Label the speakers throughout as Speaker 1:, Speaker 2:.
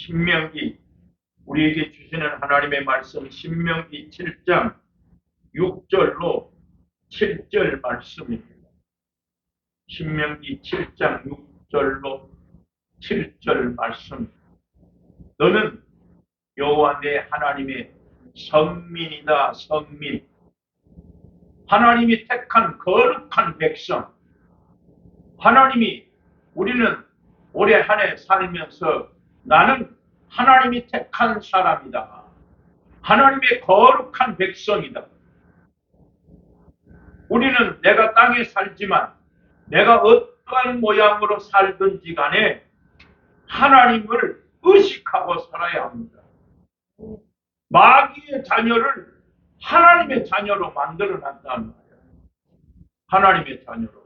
Speaker 1: 신명기, 우리에게 주시는 하나님의 말씀 신명기 7장 6절로 7절 말씀입니다. 신명기 7장 6절로 7절 말씀. 너는 여호와 내 하나님의 선민이다. 선민. 하나님이 택한 거룩한 백성. 하나님이 우리는 올해 한 해 살면서 나는 하나님이 택한 사람이다. 하나님의 거룩한 백성이다. 우리는 내가 땅에 살지만 내가 어떠한 모양으로 살든지 간에 하나님을 의식하고 살아야 합니다. 마귀의 자녀를 하나님의 자녀로 만들어 놨단 말이에요. 하나님의 자녀로.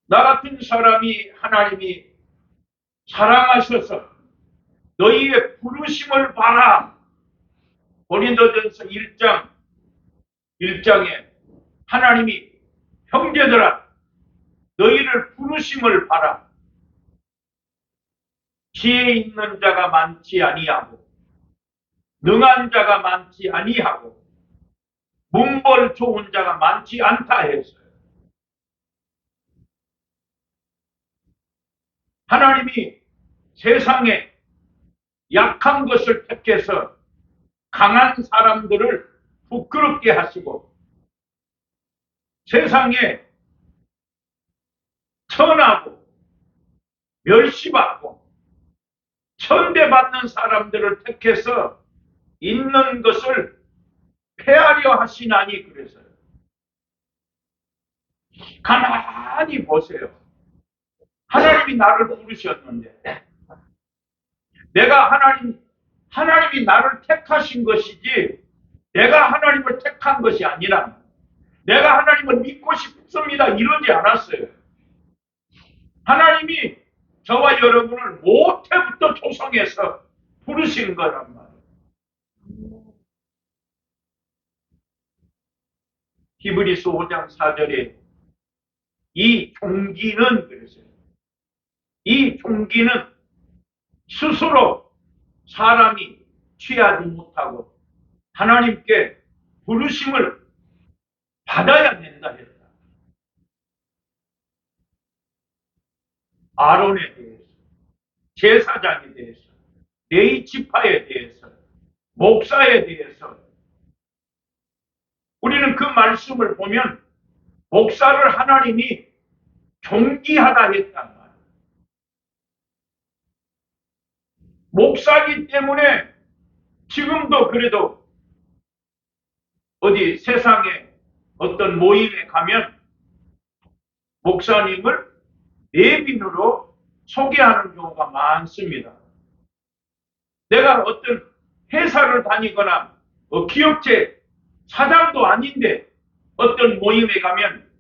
Speaker 1: 나 같은 사람이 하나님이 사랑하셔서 너희의 부르심을 봐라. 고린도전서 1장에 하나님이 형제들아 너희를 부르심을 봐라. 지혜 있는 자가 많지 아니하고 능한 자가 많지 아니하고 문벌 좋은 자가 많지 않다 했어요. 하나님이 세상에 약한 것을 택해서 강한 사람들을 부끄럽게 하시고 세상에 천하고 멸시받고 천대받는 사람들을 택해서 있는 것을 폐하려 하시나니 그래서요. 가만히 보세요. 하나님이 나를 부르셨는데 내가 하나님이 나를 택하신 것이지 내가 하나님을 택한 것이 아니라 내가 하나님을 믿고 싶습니다 이러지 않았어요. 하나님이 저와 여러분을 모태부터 조성해서 부르신 거란 말이에요. 히브리서 5장 4절에 이 종기는 그랬어요. 이 종기는 스스로 사람이 취하지 못하고 하나님께 부르심을 받아야 된다 했다. 아론에 대해서, 제사장에 대해서, 레위 지파에 대해서, 목사에 대해서 우리는 그 말씀을 보면 목사를 하나님이 존귀하다 했단 말이에요. 목사이기 때문에 지금도 그래도 어디 세상에 어떤 모임에 가면 목사님을 내빈으로 소개하는 경우가 많습니다. 내가 어떤 회사를 다니거나 기업체 사장도 아닌데 어떤 모임에 가면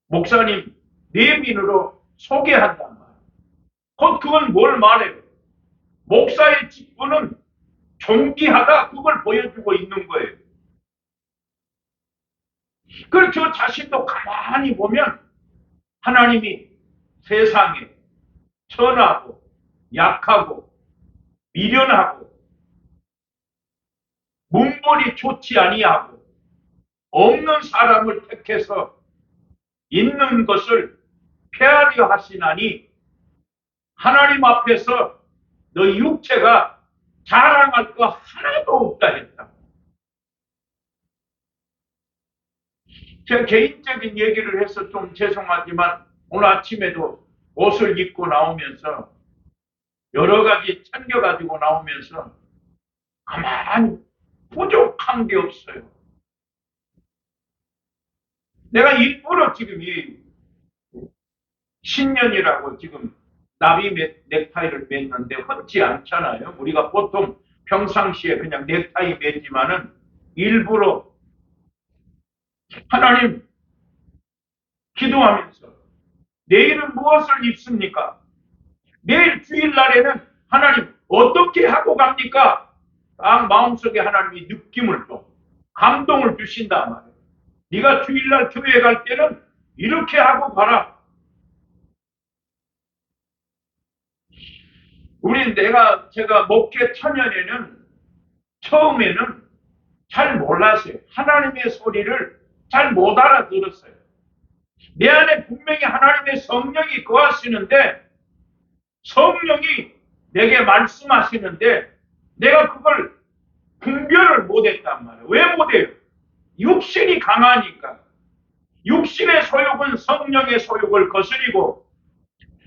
Speaker 1: 목사님 내빈으로 소개한단 말이에요. 그건 뭘 말해요? 목사의 직분은 존귀하다 그걸 보여주고 있는 거예요. 그걸 저 자신도 가만히 보면 하나님이 세상에 천하고 약하고 미련하고 문벌이 좋지 아니하고 없는 사람을 택해서 있는 것을 폐하려 하시나니 하나님 앞에서 너 육체가 자랑할 거 하나도 없다 했다. 제가 개인적인 얘기를 해서 좀 죄송하지만 오늘 아침에도 옷을 입고 나오면서 여러 가지 챙겨가지고 나오면서 가만히 부족한 게 없어요. 내가 일부러 지금 이 신년이라고 지금 나비 넥타이를 맸는데 흔치 않잖아요. 우리가 보통 평상시에 그냥 넥타이 매지만은 일부러 하나님 기도하면서 내일은 무엇을 입습니까? 내일 주일날에는 하나님 어떻게 하고 갑니까? 딱 마음속에 하나님이 느낌을 또 감동을 주신단 말이에요. 네가 주일날 교회 갈 때는 이렇게 하고 가라. 제가 목회 초년에는 처음에는 잘 몰랐어요. 하나님의 소리를 잘 못 알아들었어요. 내 안에 분명히 하나님의 성령이 거하시는데 성령이 내게 말씀하시는데 내가 그걸 분별을 못했단 말이에요. 왜 못해요? 육신이 강하니까. 육신의 소욕은 성령의 소욕을 거스리고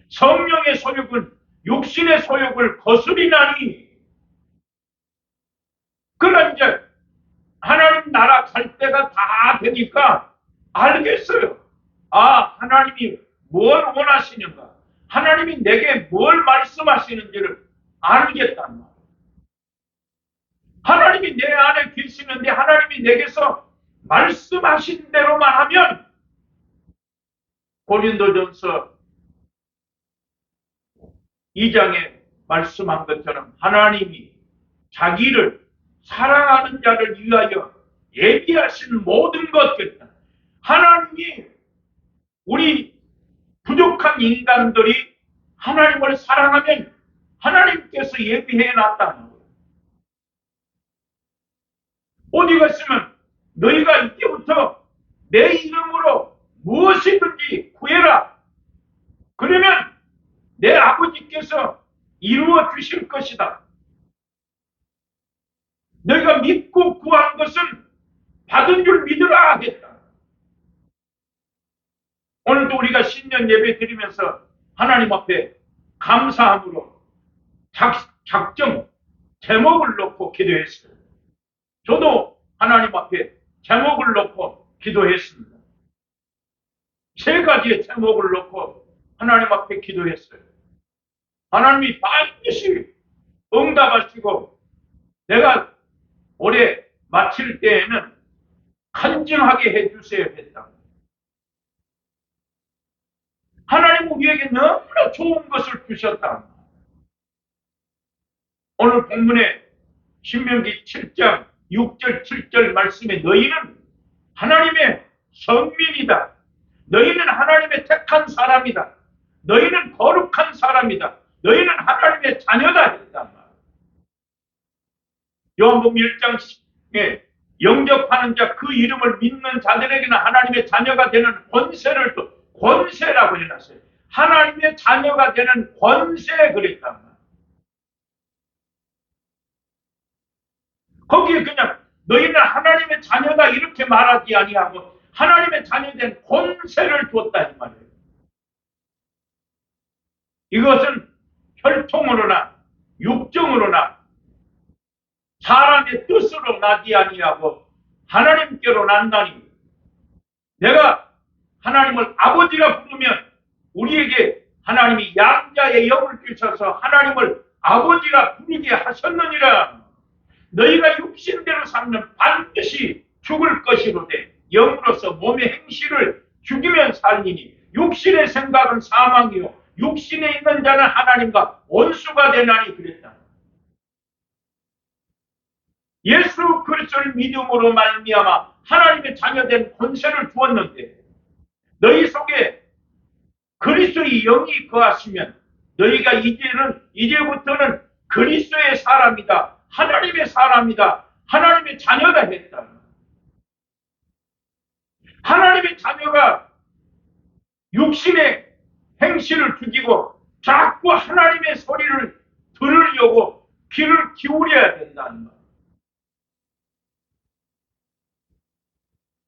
Speaker 1: 성령의 소욕은 육신의 소욕을 거스리나니. 그러나 이제 하나님 나라 갈 때가 다 되니까 알겠어요. 아, 하나님이 뭘 원하시는가? 하나님이 내게 뭘 말씀하시는지를 알겠단 말이에요. 하나님이 내 안에 계시는데 하나님이 내게서 말씀하신 대로만 하면 고린도전서 2장에 말씀한 것처럼 하나님이 자기를 사랑하는 자를 위하여 예비하신 모든 것들, 하나님이 우리 부족한 인간들이 하나님을 사랑하면 하나님께서 예비해 놨다는 거예요. 어디 갔으면 너희가 이때부터 내 이름으로 무엇이든지 구해라. 그러면 내 아버지께서 이루어 주실 것이다. 너희가 믿고 구한 것은 받은 줄 믿으라 하겠다. 오늘도 우리가 신년 예배 드리면서 하나님 앞에 감사함으로 작정 제목을 놓고 기도했어요. 저도 하나님 앞에 제목을 놓고 기도했습니다. 3가지의 제목을 놓고 하나님 앞에 기도했어요. 하나님이 반드시 응답하시고 내가 올해 마칠 때에는 간증하게 해주세요 했다. 하나님은 우리에게 너무나 좋은 것을 주셨다. 오늘 본문에 신명기 7장 6절 7절 말씀에 너희는 하나님의 선민이다. 너희는 하나님의 택한 사람이다. 너희는 거룩한 사람이다. 너희는 하나님의 자녀다 했단 말이야. 요한복음 1장에 영접하는 자 그 이름을 믿는 자들에게는 하나님의 자녀가 되는 권세를 또 권세라고 해놨어요. 하나님의 자녀가 되는 권세 그랬단 말이야. 거기에 그냥 너희는 하나님의 자녀다 이렇게 말하지 아니하고 하나님의 자녀된 권세를 줬다 이 말이에요. 이것은 혈통으로나 육정으로나 사람의 뜻으로 나지 아니하고 하나님께로 난다니. 내가 하나님을 아버지라 부르면 우리에게 하나님이 양자의 영을 주셔서 하나님을 아버지라 부르게 하셨느니라. 너희가 육신대로 살면 반드시 죽을 것이로되 영으로서 몸의 행실을 죽이면 살리니 육신의 생각은 사망이요 육신에 있는 자는 하나님과 원수가 되나니 그랬다. 예수 그리스도를 믿음으로 말미암아 하나님의 자녀된 권세를 주었는데 너희 속에 그리스도의 영이 거하시면 너희가 이제부터는 그리스도의 사람이다. 하나님의 사람이다. 하나님의 자녀다 했다. 하나님의 자녀가 육신의 행실을 죽이고 자꾸 하나님의 소리를 들으려고 귀를 기울여야 된다는 말.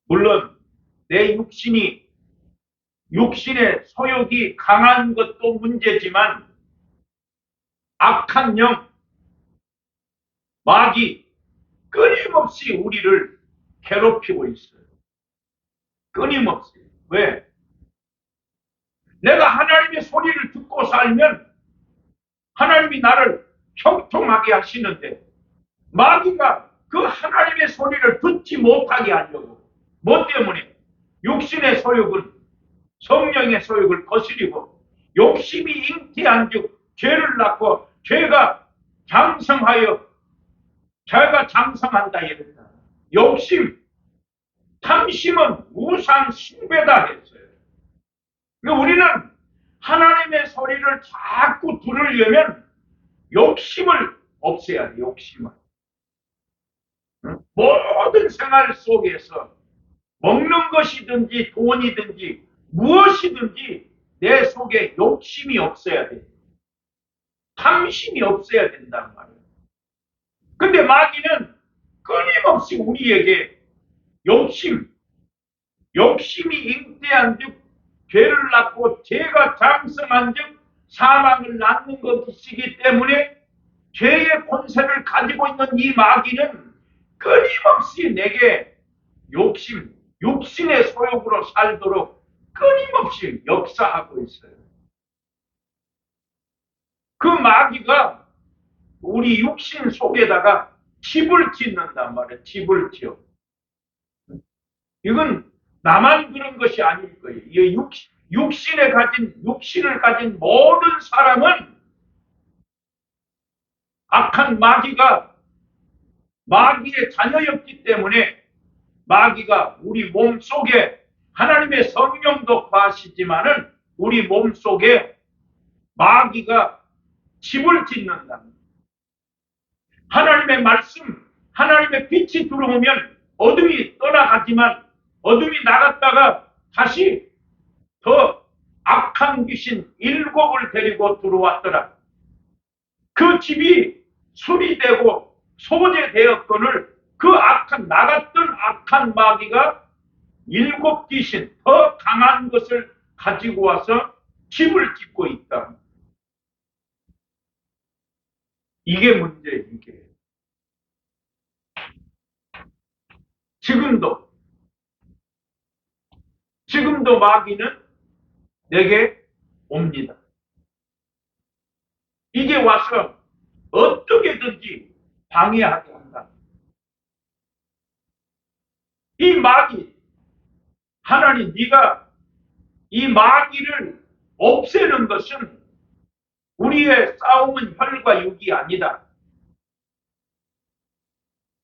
Speaker 1: 물론 내 육신의 소욕이 강한 것도 문제지만 악한 영, 마귀 끊임없이 우리를 괴롭히고 있어요. 끊임없이. 왜? 내가 하나님의 소리를 듣고 살면 하나님이 나를 형통하게 하시는데 마귀가 그 하나님의 소리를 듣지 못하게 하려고. 뭐 때문에? 육신의 소욕은 성령의 소욕을 거스리고 욕심이 잉태한 즉 죄를 낳고 죄가 장성한다 이랬다. 욕심, 탐심은 우상 숭배다 했어요. 그러니까 우리는 하나님의 소리를 자꾸 들으려면 욕심을 없애야 돼, 욕심을. 응? 모든 생활 속에서 먹는 것이든지 돈이든지 무엇이든지 내 속에 욕심이 없어야 돼. 탐심이 없어야 된단 말이에요. 근데 마귀는 끊임없이 우리에게 욕심이 잉태한 즉 죄를 낳고 죄가 장성한 즉 사망을 낳는 것이기 때문에 죄의 권세를 가지고 있는 이 마귀는 끊임없이 내게 육신의 소욕으로 살도록 끊임없이 역사하고 있어요. 그 마귀가 우리 육신 속에다가 집을 짓는단 말이에요. 집을 지어. 이건 나만 그런 것이 아닐 거예요. 이 육신을 가진 모든 사람은 악한 마귀의 자녀였기 때문에 마귀가 우리 몸 속에 하나님의 성령도 거하시지만은 우리 몸 속에 마귀가 집을 짓는다. 하나님의 말씀, 하나님의 빛이 들어오면 어둠이 떠나가지만 어둠이 나갔다가 다시 더 악한 귀신 7을 데리고 들어왔더라. 그 집이 수리되고 소재되었거늘 그 나갔던 악한 마귀가 7 귀신, 더 강한 것을 가지고 와서 집을 짓고 있다. 이게 문제예요, 이게. 지금도 마귀는 내게 옵니다. 이게 와서 어떻게든지 방해하게 한다. 이 마귀, 하나님 네가 이 마귀를 없애는 것은 우리의 싸움은 혈과 육이 아니다.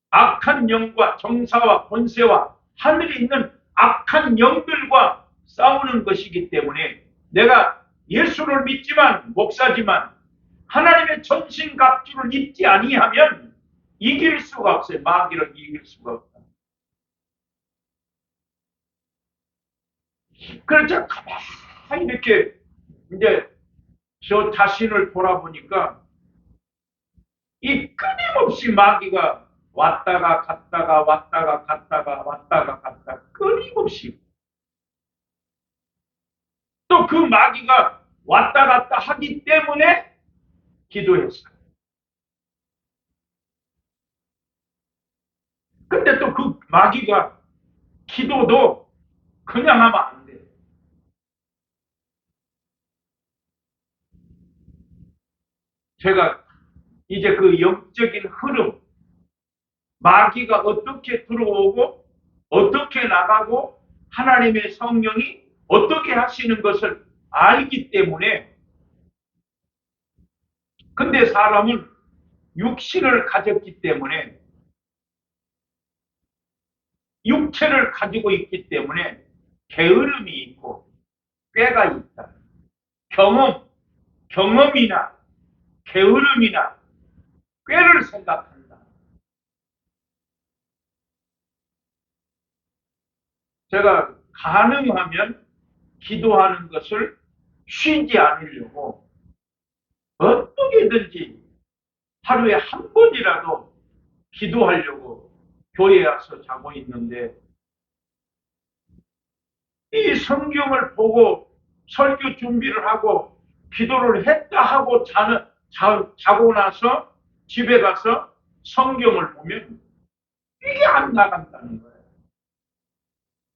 Speaker 1: 악한 영과 정사와 권세와 하늘에 있는 악한 영들과 싸우는 것이기 때문에 내가 예수를 믿지만 목사지만 하나님의 전신갑주를 입지 아니하면 이길 수가 없어요. 마귀를 이길 수가 없다. 그래서 가만히 이렇게 이제 저 자신을 돌아보니까 이 끊임없이 마귀가 왔다가 갔다가 왔다가 갔다가 왔다가 갔다가 끊임없이 또 그 마귀가 왔다 갔다 하기 때문에 기도했어요. 근데 또 그 마귀가 기도도 그냥 하면 안 돼요. 제가 이제 그 영적인 흐름, 마귀가 어떻게 들어오고 어떻게 나가고 하나님의 성령이 어떻게 하시는 것을 알기 때문에 근데 사람은 육신을 가졌기 때문에 육체를 가지고 있기 때문에 게으름이 있고 꾀가 있다. 경험이나 게으름이나 꾀를 생각한다. 제가 가능하면 기도하는 것을 쉬지 않으려고 어떻게든지 하루에 한 번이라도 기도하려고 교회에 와서 자고 있는데 이 성경을 보고 설교 준비를 하고 기도를 했다 하고 자고 나서 집에 가서 성경을 보면 이게 안 나간다는 거예요.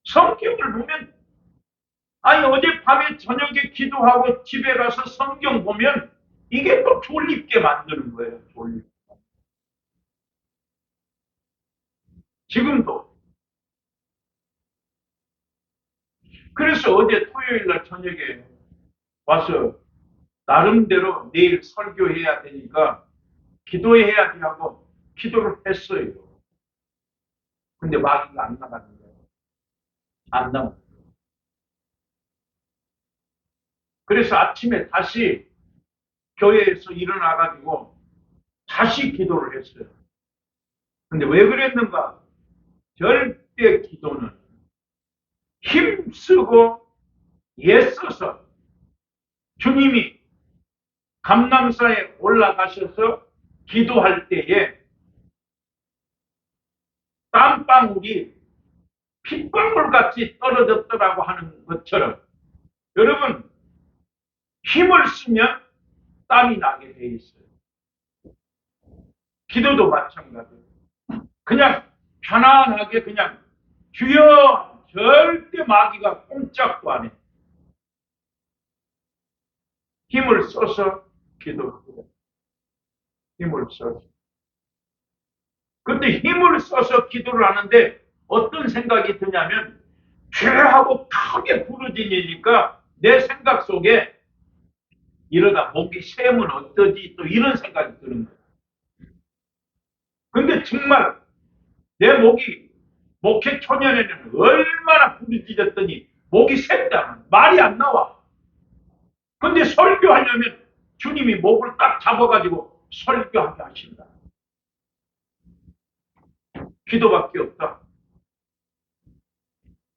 Speaker 1: 성경을 보면 아니 어젯밤에 저녁에 기도하고 집에 가서 성경 보면 이게 또 졸립게 만드는 거예요. 졸립게. 지금도. 그래서 어제 토요일 날 저녁에 와서 나름대로 내일 설교해야 되니까 기도해야지 하고 기도를 했어요. 근데 마귀가 안 나가는 거예요. 안 나가는 거예요. 그래서 아침에 다시 교회에서 일어나가지고 다시 기도를 했어요. 근데 왜 그랬는가? 절대 기도는 힘쓰고 애써서 주님이 감람산에 올라가셔서 기도할 때에 땀방울이 핏방울같이 떨어졌더라고 하는 것처럼 여러분 힘을 쓰면 땀이 나게 돼 있어요. 기도도 마찬가지예요. 그냥 편안하게 그냥 주여 절대 마귀가 꼼짝도 안 해. 힘을 써서 기도해요. 힘을 써서. 근데 힘을 써서 기도를 하는데 어떤 생각이 드냐면 죄하고 크게 부르짖으니까 내 생각 속에 이러다 목이 쇠면 어떠지 또 이런 생각이 드는 거예요. 근데 정말 내 목이 목회 초년에는 얼마나 부르짖었더니 목이 샜다. 말이 안 나와. 근데 설교하려면 주님이 목을 딱 잡아가지고 설교하게 하신다. 기도밖에 없다.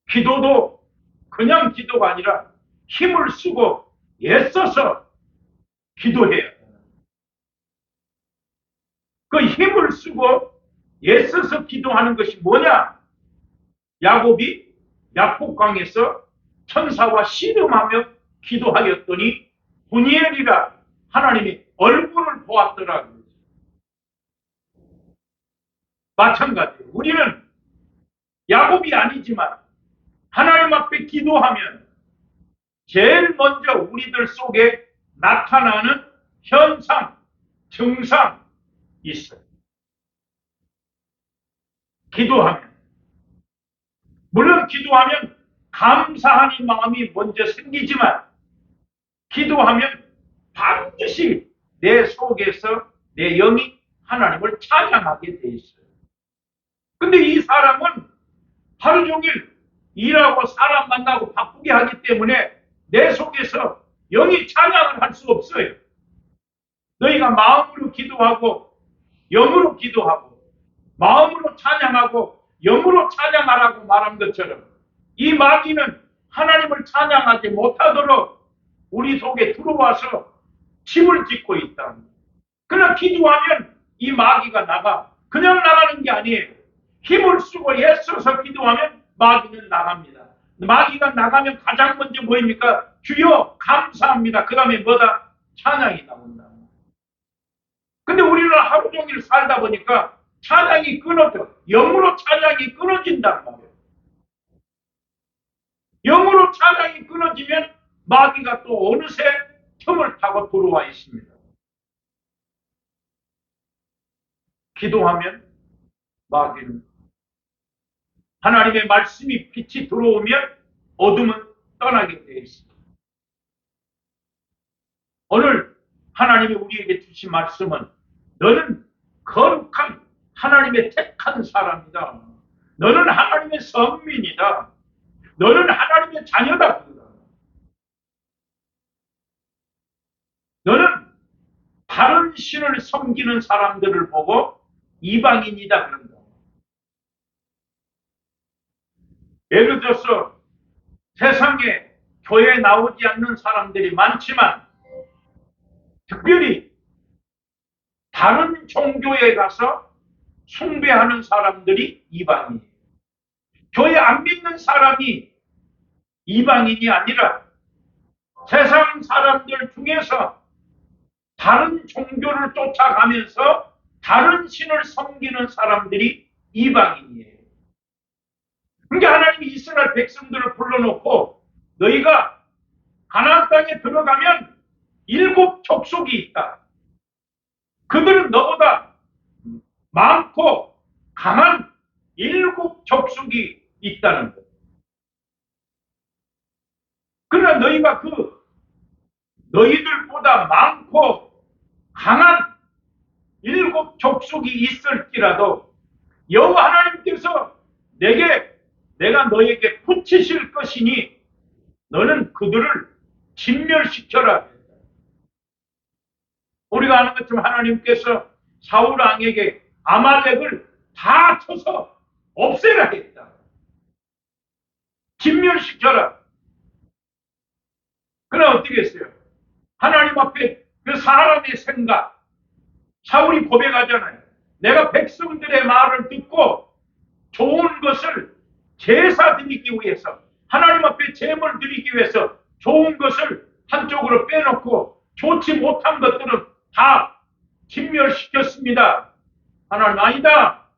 Speaker 1: 기도도 그냥 기도가 아니라 힘을 쓰고 애써서 기도해야 돼. 그 힘을 쓰고 애써서 기도하는 것이 뭐냐? 야곱이 약복강에서 천사와 씨름하며 기도하였더니 후니엘이라 하나님이 얼굴을 보았더라. 마찬가지예요. 우리는 야곱이 아니지만 하나님 앞에 기도하면 제일 먼저 우리들 속에 나타나는 현상, 증상 있어요. 기도하면. 물론 기도하면 감사하는 마음이 먼저 생기지만 기도하면 반드시 내 속에서 내 영이 하나님을 찬양하게 돼 있어요. 근데 이 사람은 하루 종일 일하고 사람 만나고 바쁘게 하기 때문에 내 속에서 영이 찬양을 할 수 없어요. 너희가 마음으로 기도하고 영으로 기도하고 마음으로 찬양하고 영으로 찬양하라고 말한 것처럼 이 마귀는 하나님을 찬양하지 못하도록 우리 속에 들어와서 침을 짓고 있다. 그러나 기도하면 이 마귀가 나가. 그냥 나가는 게 아니에요. 힘을 쓰고 애써서 기도하면 마귀는 나갑니다. 마귀가 나가면 가장 먼저 뭐입니까? 주여 감사합니다. 그 다음에 뭐다? 찬양이 나온다. 근데 우리는 하루 종일 살다 보니까 찬양이 끊어져. 영으로 찬양이 끊어진단 말이에요. 영으로 찬양이 끊어지면 마귀가 또 어느새 틈을 타고 들어와 있습니다. 기도하면 마귀는 하나님의 말씀이 빛이 들어오면 어둠은 떠나게 되어 있습니다. 오늘 하나님이 우리에게 주신 말씀은 너는 거룩한 하나님의 택한 사람이다. 너는 하나님의 선민이다. 너는 하나님의 자녀다. 너는 다른 신을 섬기는 사람들을 보고 이방인이다 그런다. 예를 들어서 세상에 교회에 나오지 않는 사람들이 많지만 특별히 다른 종교에 가서 숭배하는 사람들이 이방인이에요. 교회 안 믿는 사람이 이방인이 아니라 세상 사람들 중에서 다른 종교를 쫓아가면서 다른 신을 섬기는 사람들이 이방인이에요. 그러니까 하나님이 이스라엘 백성들을 불러놓고 너희가 가나안 땅에 들어가면 7 족속이 있다. 그들은 너보다 많고 강한 7 족속이 있다는 것. 그러나 너희가 너희들보다 많고 강한 7 족속이 있을지라도 여호와 하나님께서 내가 너에게 붙이실 것이니 너는 그들을 진멸시켜라. 우리가 아는 것처럼 하나님께서 사울 왕에게 아말렉을 다 쳐서 없애라 했다. 진멸시켜라. 그럼 어떻게 했어요? 하나님 앞에 그 사람의 생각, 사울이 고백하잖아요. 내가 백성들의 말을 듣고 좋은 것을 제사 드리기 위해서, 하나님 앞에 제물 드리기 위해서 좋은 것을 한쪽으로 빼놓고 좋지 못한 것들은 다 진멸시켰습니다. 하나님, 아니다.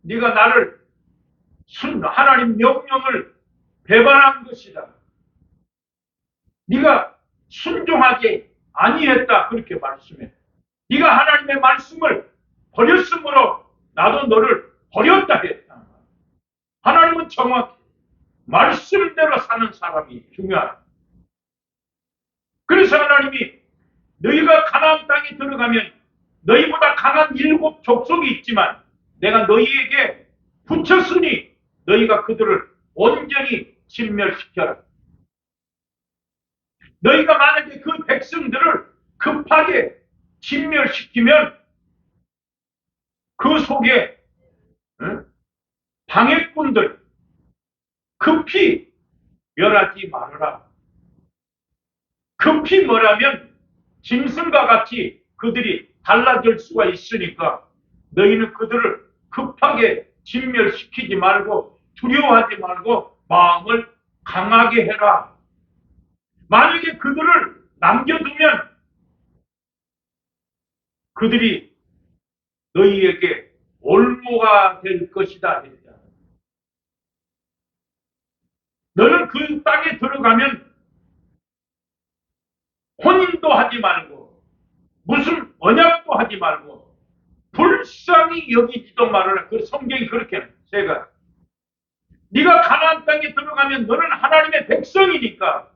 Speaker 1: 네가 나를 하나님 명령을 배반한 것이다. 네가 순종하지 아니했다. 그렇게 말씀해. 네가 하나님의 말씀을 버렸으므로 나도 너를 버렸다 했다. 하나님은 정확히 말씀대로 사는 사람이 중요하다. 그래서 하나님이 너희가 가나안 땅에 들어가면 너희보다 강한 7 족속이 있지만 내가 너희에게 붙였으니 너희가 그들을 온전히 진멸시켜라. 너희가 만약에 그 백성들을 급하게 진멸시키면 그 속에 방해꾼들 급히 멸하지 말아라. 급히 멸하면 짐승과 같이 그들이 달라질 수가 있으니까 너희는 그들을 급하게 진멸시키지 말고 두려워하지 말고 마음을 강하게 해라. 만약에 그들을 남겨두면 그들이 너희에게 올무가 될 것이다. 너는 그 땅에 들어가면 혼인도 하지 말고 무슨 언약도 하지 말고 불쌍히 여기지도 말아라. 그 성경이 그렇게 해요. 제가 네가 가나안 땅에 들어가면 너는 하나님의 백성이니까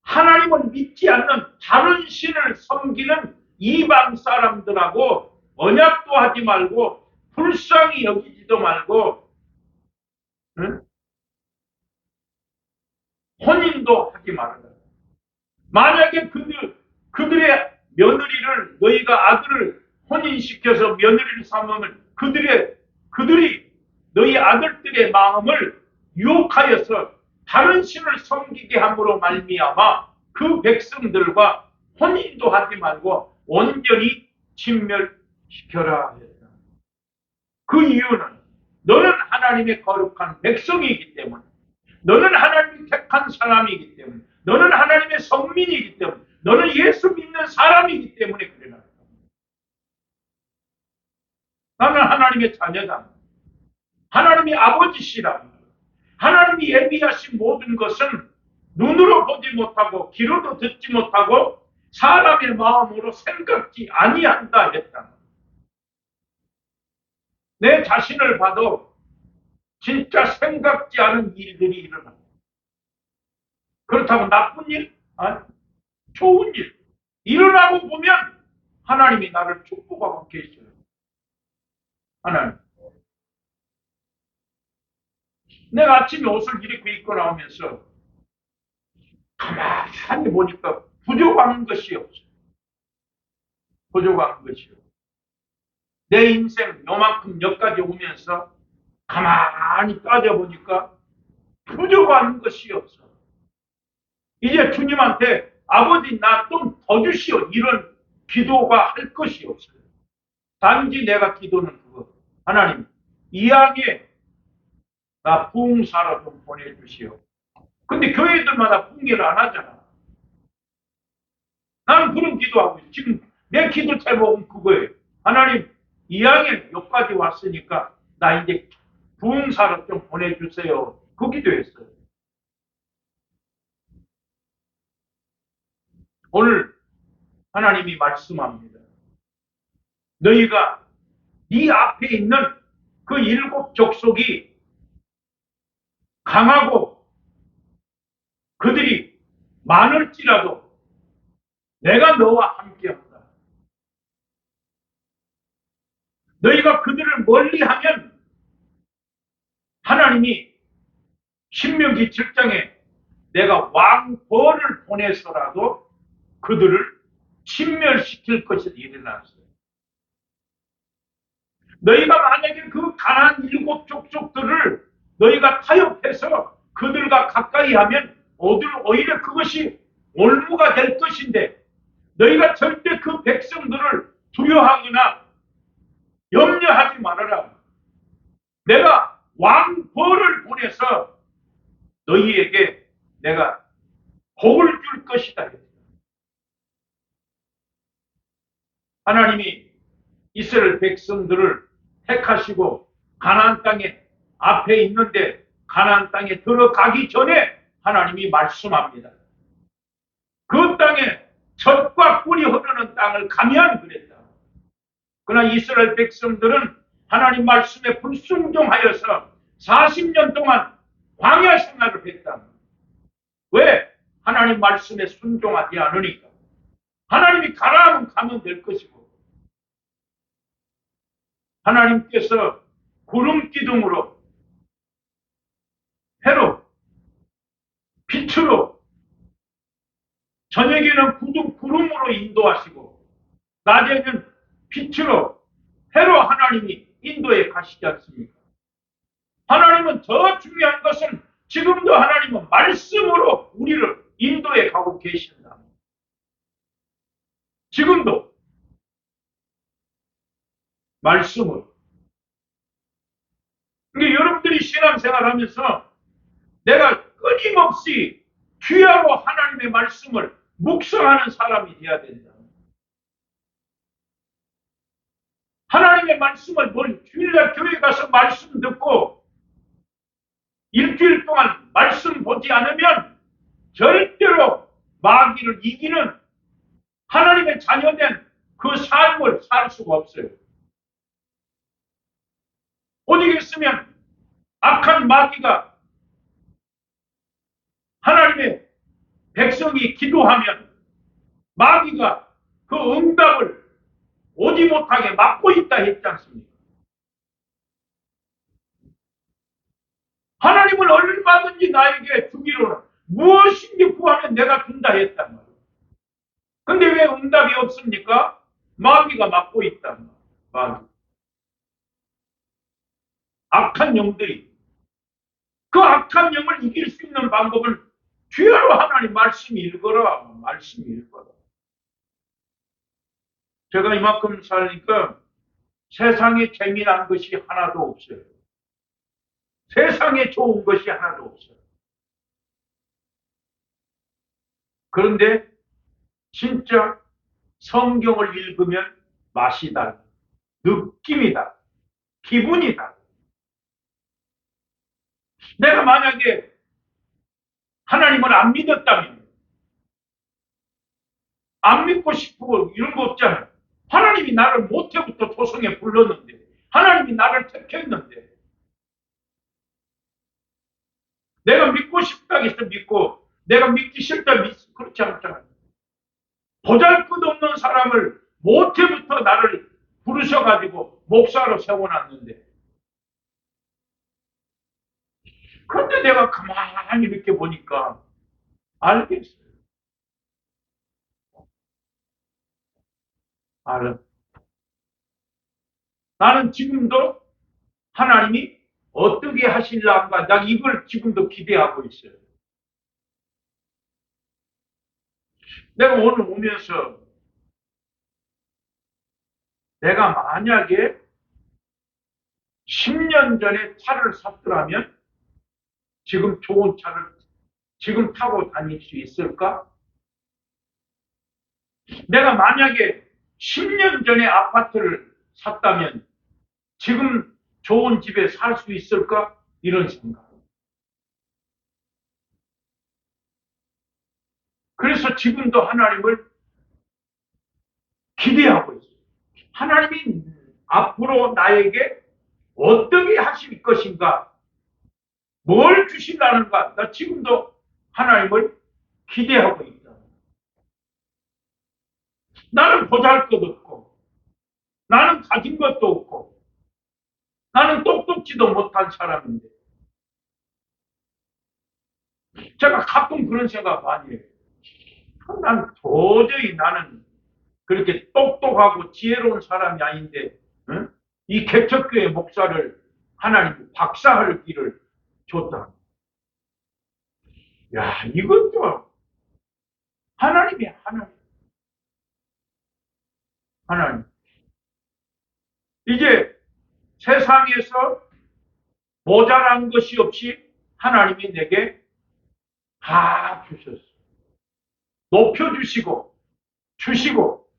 Speaker 1: 하나님을 믿지 않는 다른 신을 섬기는 이방 사람들하고 언약도 하지 말고 불쌍히 여기지도 말고 혼인도 하지 말아라. 만약에 그들의 며느리를 너희가 아들을 혼인시켜서 며느리를 삼으면 그들이 너희 아들들의 마음을 유혹하여서 다른 신을 섬기게 함으로 말미암아 그 백성들과 혼인도 하지 말고 온전히 진멸시켜라 했다. 그 이유는 너는 하나님의 거룩한 백성이기 때문에, 너는 하나님이 택한 사람이기 때문에, 너는 하나님의 성민이기 때문에, 너는 예수 믿는 사람이기 때문에 그래. 나는 하나님의 자녀다. 하나님의 아버지시라. 하나님이 예비하신 모든 것은 눈으로 보지 못하고 귀로도 듣지 못하고 사람의 마음으로 생각지 아니한다 했다. 내 자신을 봐도 진짜 생각지 않은 일들이 일어나. 그렇다고 나쁜 일? 아니, 좋은 일. 일어나고 보면 하나님이 나를 축복하고 계셔요. 하나님. 내가 아침에 옷을 이렇게 입고 나오면서 가만히 보니까 부족한 것이 없어요. 부족한 것이 없어요. 내 인생 요만큼 여기까지 오면서 가만히 따져보니까 부족한 것이 없어. 이제 주님한테 아버지 나 좀 더 주시오. 이런 기도가 할 것이 없어요. 단지 내가 기도는 그거. 하나님, 이 양에 나 부흥사로 좀 보내주시오. 근데 교회들마다 부흥회를 안 하잖아. 나는 그런 기도하고 있어. 지금 내 기도 제목은 그거예요. 하나님, 이 양에 여기까지 왔으니까 나 이제 부흥사로 좀 보내주세요. 그 기도했어요. 오늘 하나님이 말씀합니다. 너희가 네 앞에 있는 그 7 족속이 강하고 그들이 많을지라도 내가 너와 함께한다. 너희가 그들을 멀리하면 하나님이 신명기 7장에 내가 왕벌을 보내서라도 그들을 진멸시킬 것이 일어났어요. 너희가 만약에 그 가나안 일곱 족속들을 너희가 타협해서 그들과 가까이 하면 오히려 그것이 올무가 될 것인데 너희가 절대 그 백성들을 두려워하거나 염려하지 말아라. 내가 왕벌을 보내서 너희에게 내가 복을 줄 것이다. 하나님이 이스라엘 백성들을 택하시고 가나안 땅에 앞에 있는데 가나안 땅에 들어가기 전에 하나님이 말씀합니다. 그 땅에 젖과 꿀이 흐르는 땅을 가면 그랬다. 그러나 이스라엘 백성들은 하나님 말씀에 불순종하여서 40년 동안 광야 생활을 했다. 왜? 하나님 말씀에 순종하지 않으니까. 하나님이 가라하면 가면 될 것이고 하나님께서 구름 기둥으로 해로 빛으로 저녁에는 구름으로 인도하시고 낮에는 빛으로 해로 하나님이 인도해 가시지 않습니까? 하나님은 더 중요한 것은 지금도 하나님은 말씀으로 우리를 인도해 가고 계신다. 지금도 말씀으로. 그러니까 여러분들이 신앙생활하면서 내가 끊임없이 귀하로 하나님의 말씀을 묵상하는 사람이 되어야 된다. 하나님의 말씀을 주일날 교회 가서 말씀 듣고 일주일 동안 말씀 보지 않으면 절대로 마귀를 이기는 하나님의 자녀된 그 삶을 살 수가 없어요. 오직 있으면 악한 마귀가 하나님의 백성이 기도하면 마귀가 그 응답을 오지 못하게 막고 있다 했지 않습니까? 하나님은 얼마든지 나에게 주기로는 무엇인지 구하면 내가 준다 했단 말이에요. 근데 왜 응답이 없습니까? 마귀가 막고 있단 말이에요. 악한 영들이. 그 악한 영을 이길 수 있는 방법은 주야로 하나님 말씀 읽어라. 말씀 읽어라. 제가 이만큼 살니까 세상에 재미난 것이 하나도 없어요. 세상에 좋은 것이 하나도 없어요. 그런데 진짜 성경을 읽으면 맛이 달라. 느낌이 달라. 기분이 달라. 내가 만약에 하나님을 안 믿었다면 안 믿고 싶고 이런 거 없잖아요. 하나님이 나를 모태부터 조성에 불렀는데 하나님이 나를 택했는데 내가 믿고 싶다 해서 믿고 내가 믿기 싫다 믿고 그렇지 않잖아요. 보잘것없는 사람을 모태부터 나를 부르셔가지고 목사로 세워놨는데 그런데 내가 가만히 이렇게 보니까 알겠어요. 알아. 나는 지금도 하나님이 어떻게 하실란가 나 이걸 지금도 기대하고 있어요. 내가 오늘 오면서 내가 만약에 10년 전에 차를 샀더라면 지금 좋은 차를 지금 타고 다닐 수 있을까? 내가 만약에 10년 전에 아파트를 샀다면 지금 좋은 집에 살 수 있을까? 이런 생각. 그래서 지금도 하나님을 기대하고 있어요. 하나님이 앞으로 나에게 어떻게 하실 것인가? 뭘 주신다는가? 나 지금도 하나님을 기대하고 있다. 나는 보잘것없고 나는 가진 것도 없고 나는 똑똑지도 못한 사람인데 제가 가끔 그런 생각 많이 해요. 난 도저히 나는 그렇게 똑똑하고 지혜로운 사람이 아닌데 응? 이 개척교회 목사를 하나님이 박사할 길을 줬다. 야, 이것도 하나님이 하나님. 이제 세상에서 모자란 것이 없이 하나님이 내게 다 주셨어. 높여주시고, 주시고.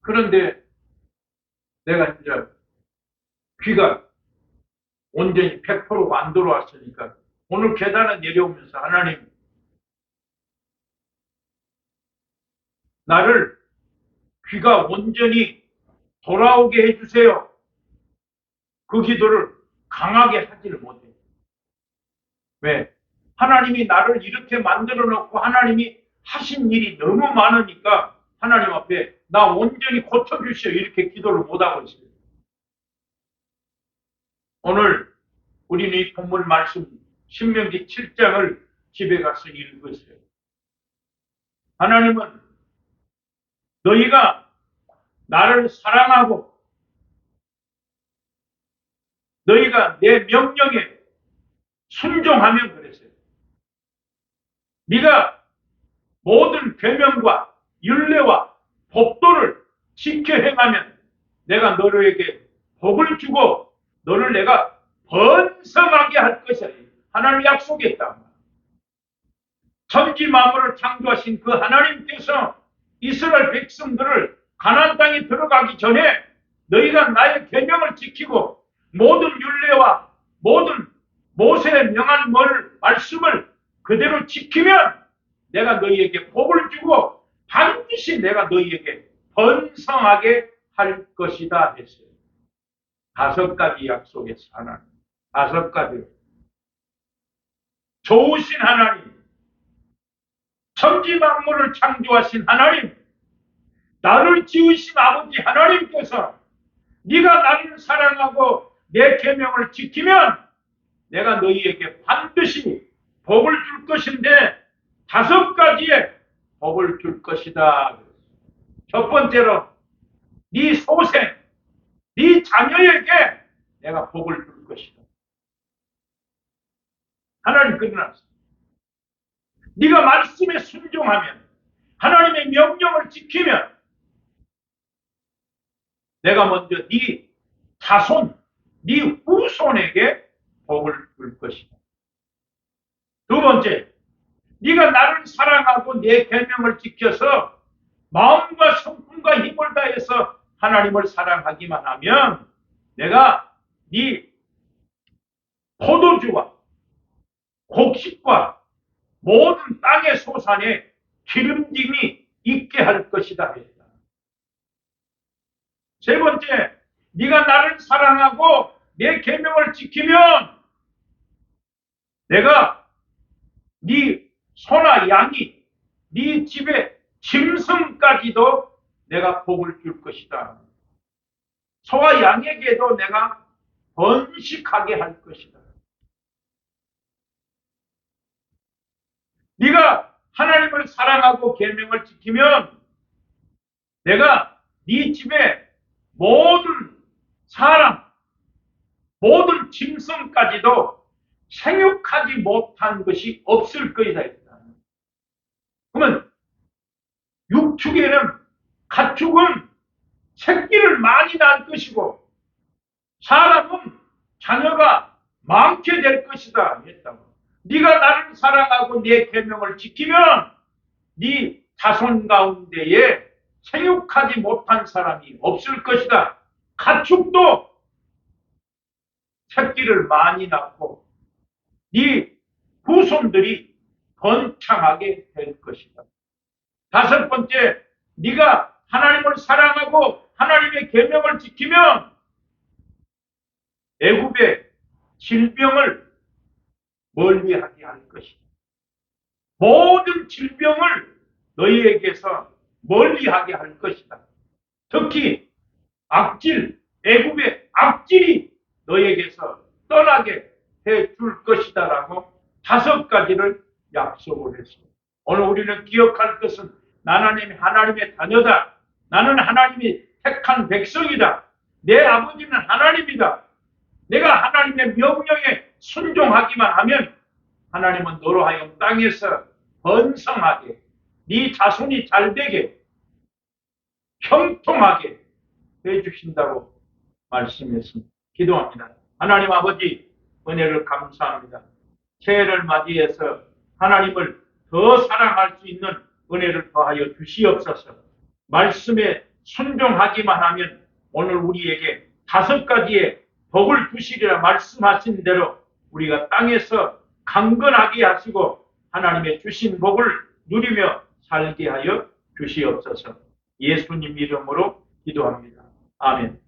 Speaker 1: 그런데 내가 이제 귀가 온전히 100%가 안 들어왔으니까 오늘 계단에 내려오면서 하나님, 나를 귀가 온전히 돌아오게 해주세요. 그 기도를 강하게 하지를 못해요. 왜? 하나님이 나를 이렇게 만들어 놓고 하나님이 하신 일이 너무 많으니까 하나님 앞에 나 온전히 고쳐주시오 이렇게 기도를 못하고 있어요. 오늘 우리는 이 본문 말씀 신명기 7장을 집에 가서 읽으세요. 하나님은 너희가 나를 사랑하고 너희가 내 명령에 순종하면 그랬어요. 네가 모든 계명과 율례와 법도를 지켜 행하면 내가 너희에게 복을 주고 너를 내가 번성하게 할 것이야. 하나님 약속했다. 천지 만물을 창조하신 그 하나님께서 이스라엘 백성들을 가나안 땅에 들어가기 전에 너희가 나의 계명을 지키고 모든 율례와 모든 모세의 명한 말씀을 그대로 지키면 내가 너희에게 복을 주고 반드시 내가 너희에게 번성하게 할 것이다 했어요. 5가지 약속에서 하나님. 5가지. 좋으신 하나님. 천지 만물을 창조하신 하나님. 나를 지으신 아버지 하나님께서 네가 나를 사랑하고 내 계명을 지키면 내가 너희에게 반드시 복을 줄 것인데 5가지의 복을 줄 것이다. 첫 번째로 네 소생, 네 자녀에게 내가 복을 줄 것이다. 하나님 그러났어. 네가 말씀에 순종하면 하나님의 명령을 지키면 내가 먼저 네 자손, 네 후손에게 복을 줄 것이다. 두 번째, 네가 나를 사랑하고 내 계명을 지켜서 마음과 성품과 힘을 다해서 하나님을 사랑하기만 하면 내가 네 포도주와 곡식과 모든 땅의 소산에 기름짐이 있게 할 것이다 했다. 세 번째, 네가 나를 사랑하고 내 계명을 지키면 내가 네 소나 양이 네 집에 짐승까지도 내가 복을 줄 것이다. 소와 양에게도 내가 번식하게 할 것이다. 네가 하나님을 사랑하고 계명을 지키면 내가 네 집에 모든 사람, 모든 짐승까지도 생육하지 못한 것이 없을 것이다. 그러면 육축에는 가축은 새끼를 많이 낳을 것이고 사람은 자녀가 많게 될 것이다 했다고. 네가 나를 사랑하고 내 계명을 지키면 네 자손 가운데에 생육하지 못한 사람이 없을 것이다. 가축도 새끼를 많이 낳고 네 후손들이 번창하게 될 것이다. 5번째, 네가 하나님을 사랑하고 하나님의 계명을 지키면 애굽의 질병을 멀리하게 할 것이다. 모든 질병을 너희에게서 멀리하게 할 것이다. 특히 악질, 애굽의 악질이 너희에게서 떠나게 해줄 것이다라고 5가지를 약속을 했습니다. 오늘 우리는 기억할 것은 나는 하나님의 자녀다. 나는 하나님이 택한 백성이다. 내 아버지는 하나님이다. 내가 하나님의 명령에 순종하기만 하면 하나님은 너로 하여금 땅에서 번성하게, 네 자손이 잘되게, 형통하게 해주신다고 말씀했습니다. 기도합니다. 하나님 아버지, 은혜를 감사합니다. 새해를 맞이해서 하나님을 더 사랑할 수 있는 은혜를 더하여 주시옵소서. 말씀에 순종하기만 하면 오늘 우리에게 5가지의 복을 주시리라 말씀하신 대로 우리가 땅에서 강건하게 하시고 하나님의 주신 복을 누리며 살게 하여 주시옵소서. 예수님 이름으로 기도합니다. 아멘.